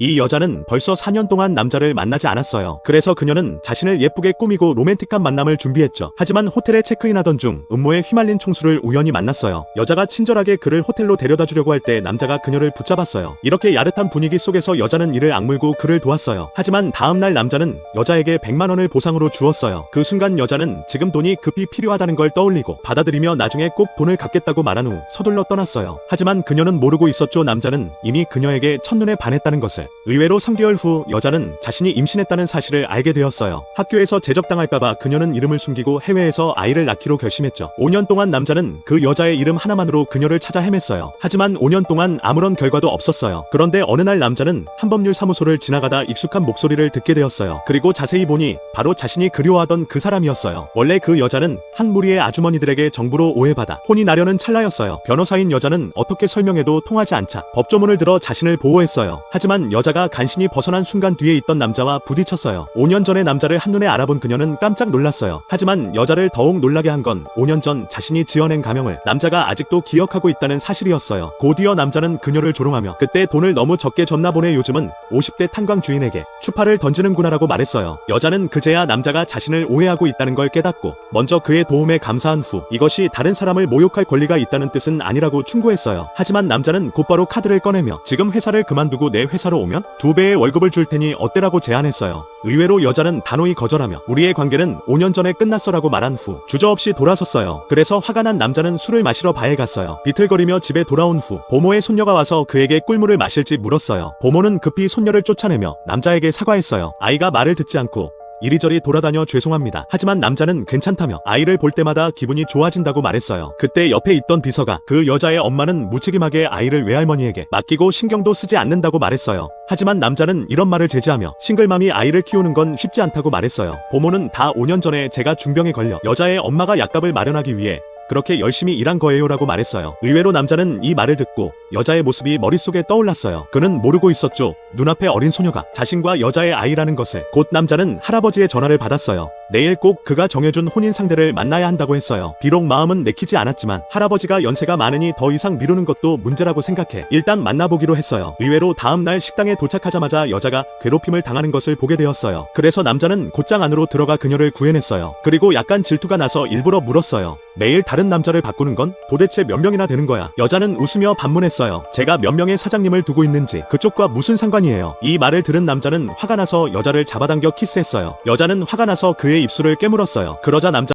이 여자는 벌써 4년 동안 남자를 만나지 않았어요. 그래서 그녀는 자신을 예쁘게 꾸미고 로맨틱한 만남을 준비했죠. 하지만 호텔에 체크인하던 중 음모에 휘말린 총수를 우연히 만났어요. 여자가 친절하게 그를 호텔로 데려다 주려고 할 때 남자가 그녀를 붙잡았어요. 이렇게 야릇한 분위기 속에서 여자는 이를 악물고 그를 도왔어요. 하지만 다음날 남자는 여자에게 100만 원을 보상으로 주었어요. 그 순간 여자는 지금 돈이 급히 필요하다는 걸 떠올리고 받아들이며 나중에 꼭 돈을 갚겠다고 말한 후 서둘러 떠났어요. 하지만 그녀는 모르고 있었죠. 남자는 이미 그녀에게 첫눈에 반했다는 것을. 의외로 3개월 후 여자는 자신이 임신했다는 사실을 알게 되었어요. 학교에서 제적당할까봐 그녀는 이름을 숨기고 해외에서 아이를 낳기로 결심했죠. 5년 동안 남자는 그 여자의 이름 하나만으로 그녀를 찾아 헤맸어요. 하지만 5년 동안 아무런 결과도 없었어요. 그런데 어느 날 남자는 한법률 사무소를 지나가다 익숙한 목소리를 듣게 되었어요. 그리고 자세히 보니 바로 자신이 그리워하던 그 사람이었어요. 원래 그 여자는 한 무리의 아주머니들에게 정부로 오해받아 혼이 나려는 찰나였어요. 변호사인 여자는 어떻게 설명해도 통하지 않자 법조문을 들어 자신을 보호했어요. 하지만 여자가 간신히 벗어난 순간 뒤에 있던 남자와 부딪혔어요. 5년 전에 남자를 한눈에 알아본 그녀는 깜짝 놀랐어요. 하지만 여자를 더욱 놀라게 한 건 5년 전 자신이 지어낸 가명을 남자가 아직도 기억하고 있다는 사실이었어요. 곧이어 남자는 그녀를 조롱하며 그때 돈을 너무 적게 줬나 보네, 요즘은 50대 탄광 주인에게 추파를 던지는구나라고 말했어요. 여자는 그제야 남자가 자신을 오해하고 있다는 걸 깨닫고 먼저 그의 도움에 감사한 후 이것이 다른 사람을 모욕할 권리가 있다는 뜻은 아니라고 충고했어요. 하지만 남자는 곧바로 카드를 꺼내며 지금 회사를 그만두고 내 회사로 오면 2배의 월급을 줄 테니 어때라고 제안했어요. 의외로 여자는 단호히 거절하며 우리의 관계는 5년 전에 끝났어라고 말한 후 주저없이 돌아섰어요. 그래서 화가 난 남자는 술을 마시러 바에 갔어요. 비틀거리며 집에 돌아온 후 보모의 손녀가 와서 그에게 꿀물을 마실지 물었어요. 보모는 급히 손녀를 쫓아내며 남자에게 사과했어요. 아이가 말을 듣지 않고 이리저리 돌아다녀 죄송합니다. 하지만 남자는 괜찮다며 아이를 볼 때마다 기분이 좋아진다고 말했어요. 그때 옆에 있던 비서가 그 여자의 엄마는 무책임하게 아이를 외할머니에게 맡기고 신경도 쓰지 않는다고 말했어요. 하지만 남자는 이런 말을 제지하며 싱글맘이 아이를 키우는 건 쉽지 않다고 말했어요. 보모는 다 5년 전에 제가 중병에 걸려 여자의 엄마가 약값을 마련하기 위해 그렇게 열심히 일한 거예요라고 말했어요. 의외로 남자는 이 말을 듣고 여자의 모습이 머릿속에 떠올랐어요. 그는 모르고 있었죠. 눈앞에 어린 소녀가 자신과 여자의 아이라는 것을. 곧 남자는 할아버지의 전화를 받았어요. 내일 꼭 그가 정해준 혼인 상대를 만나야 한다고 했어요. 비록 마음은 내키지 않았지만 할아버지가 연세가 많으니 더 이상 미루는 것도 문제라고 생각해 일단 만나보기로 했어요. 의외로 다음날 식당에 도착하자마자 여자가 괴롭힘을 당하는 것을 보게 되었어요. 그래서 남자는 곧장 안으로 들어가 그녀를 구해냈어요. 그리고 약간 질투가 나서 일부러 물었어요. 매일 다른 남자를 바꾸는 건 도대체 몇 명이나 되는 거야? 여자는 웃으며 반문했어요. 제가 몇 명의 사장님을 두고 있는지 그쪽과 무슨 상관이에요? 이 말을 들은 남자는 화가 나서 여자를 잡아당겨 키스했어요. 여자는 화가 나서 그의 입술을 깨물었어요. 그러자 남자